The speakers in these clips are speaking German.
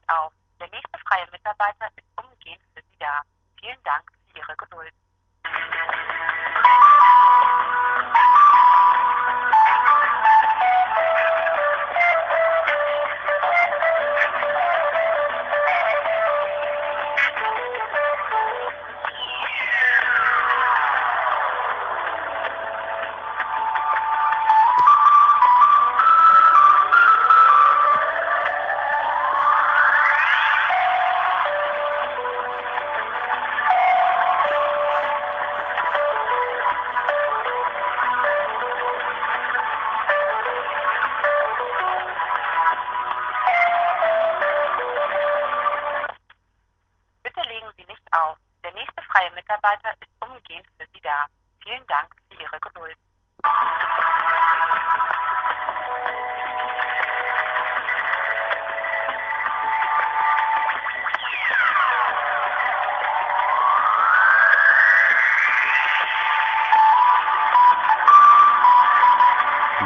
nicht auf. Der nächste freie Mitarbeiter ist umgehend für Sie da. Vielen Dank für Ihre Geduld. Bitte legen Sie nicht auf. Der nächste freie Mitarbeiter ist umgehend für Sie da. Vielen Dank für Ihre Geduld.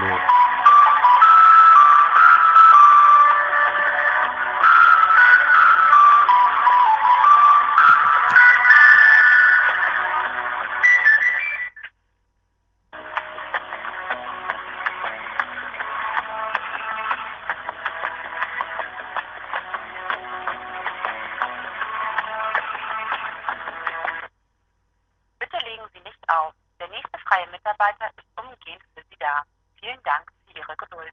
Nee. Bitte legen Sie nicht auf. Der nächste freie Mitarbeiter ist umgehend für Sie da. Vielen Dank für Ihre Geduld.